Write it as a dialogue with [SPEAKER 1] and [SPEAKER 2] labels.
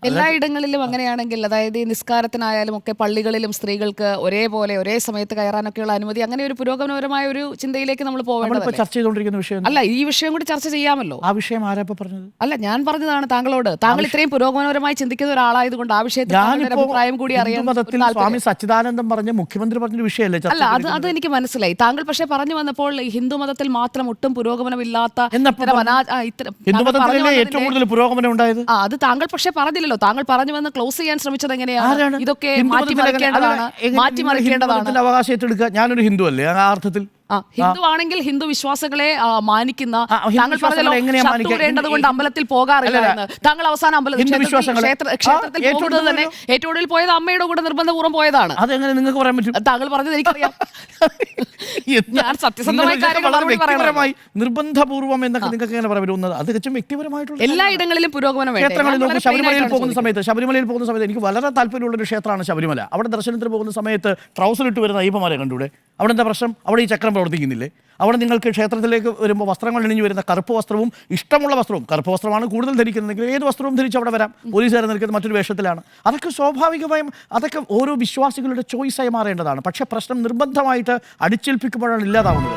[SPEAKER 1] എല്ലായിടങ്ങളിലും അങ്ങനെയാണെങ്കിൽ, അതായത് ഈ നിസ്കാരത്തിനായാലും ഒക്കെ പള്ളികളിലും സ്ത്രീകൾക്ക് ഒരേപോലെ ഒരേ സമയത്ത് കയറാനൊക്കെയുള്ള അനുമതി, അങ്ങനെ ഒരു പുരോഗമനപരമായ ഒരു ചിന്തയിലേക്ക് നമ്മൾ പോകേണ്ടത്
[SPEAKER 2] ചർച്ച ചെയ്തുകൊണ്ടിരിക്കുന്ന വിഷയം
[SPEAKER 1] അല്ല. ഈ വിഷയം കൂടി ചർച്ച ചെയ്യാമല്ലോ.
[SPEAKER 2] ആ വിഷയം ആരാ പറഞ്ഞത്?
[SPEAKER 1] അല്ല, ഞാൻ പറഞ്ഞതാണ് താങ്കളോട്. താങ്കൾ ഇത്രയും പുരോഗമനപരമായി ചിന്തിക്കുന്ന ഒരാളായതുകൊണ്ട് ആ വിഷയത്തിൽ അഭിപ്രായം കൂടി അറിയാൻ.
[SPEAKER 2] സ്വാമി സച്ചിദാനന്ദം പറഞ്ഞ മുഖ്യമന്ത്രി പറഞ്ഞ വിഷയമല്ലേ?
[SPEAKER 1] അല്ല, അത് എനിക്ക് മനസ്സിലായി. താങ്കൾ പക്ഷേ പറഞ്ഞു വന്നപ്പോൾ ഹിന്ദു മതത്തിൽ മാത്രം ഒട്ടും പുരോഗമനമില്ലാത്ത
[SPEAKER 2] ഏറ്റവും കൂടുതൽ പുരോഗമനം ഉണ്ടായത്
[SPEAKER 1] അത് താങ്കൾ പക്ഷേ പറഞ്ഞില്ലല്ലോ. താങ്കൾ പറഞ്ഞു വന്ന് ക്ലോസ് ചെയ്യാൻ ശ്രമിച്ചത് എങ്ങനെയാണ്? ഇതൊക്കെ മാറ്റിമറിക്കേണ്ടതാണ്.
[SPEAKER 2] അവകാശം ഏറ്റെടുക്കുക. ഞാനൊരു ഹിന്ദു അല്ലേ ആ അർത്ഥത്തിൽ?
[SPEAKER 1] ഹിന്ദു ആണെങ്കിൽ ഹിന്ദു വിശ്വാസങ്ങളെ മാനിക്കുന്ന, താങ്കൾ പറഞ്ഞല്ലോ കൊണ്ട് അമ്പലത്തിൽ പോകാറില്ല എന്ന്. താങ്കൾ അവസാനം ക്ഷേത്രത്തിൽ പോകുന്നത് തന്നെ ഏറ്റവും കൂടുതൽ പോയത് അമ്മയുടെ കൂടെ നിർബന്ധപൂർവ്വം പോയതാണ്.
[SPEAKER 2] അതെങ്ങനെ നിങ്ങൾക്ക് പറയാൻ പറ്റും?
[SPEAKER 1] താങ്കൾ പറഞ്ഞത് എനിക്കറിയാം. ഞാൻ സത്യസന്ധമായി
[SPEAKER 2] നിർബന്ധപൂർവ്വം എന്നൊക്കെ നിങ്ങൾക്ക് എങ്ങനെ പറയാൻ പറ്റുന്നത്? അത് തികച്ചും വ്യക്തിപരമായിട്ടുള്ള
[SPEAKER 1] എല്ലായിടങ്ങളിലും പുരോഗമനം.
[SPEAKER 2] ക്ഷേത്രങ്ങളിൽ ശബരിമലയിൽ പോകുന്ന സമയത്ത് എനിക്ക് വളരെ താല്പര്യമുള്ള ഒരു ക്ഷേത്രമാണ് ശബരിമല. അവിടെ ദർശനത്തിന് പോകുന്ന സമയത്ത് ട്രൗസർ ഇട്ട് വരുന്ന അയ്യപ്പന്മാരെ കണ്ടൂടെ? അവിടെ എന്താ പ്രശ്നം? അവിടെ ഈ ചക്രം പ്രവർത്തിക്കുന്നില്ലേ? അവിടെ നിങ്ങൾക്ക് ക്ഷേത്രത്തിലേക്ക് വരുമ്പോൾ വസ്ത്രങ്ങൾ ഇണിഞ്ഞു വരുന്ന കറുപ്പ് വസ്ത്രവും ഇഷ്ടമുള്ള വസ്ത്രവും, കറുപ്പ് വസ്ത്രമാണ് കൂടുതൽ ധരിക്കുന്നതെങ്കിൽ ഏത് വസ്ത്രവും ധരിച്ച് അവിടെ വരാം. പോലീസുകാരെ നിൽക്കുന്നത് മറ്റൊരു വേഷത്തിലാണ്. അതൊക്കെ സ്വാഭാവികമായും അതൊക്കെ ഓരോ വിശ്വാസികളുടെ ചോയ്സായി മാറേണ്ടതാണ്. പക്ഷേ പ്രശ്നം നിർബന്ധമായിട്ട് അടിച്ചേൽപ്പിക്കുമ്പോഴാണ് ഇല്ലാതാവുന്നത്.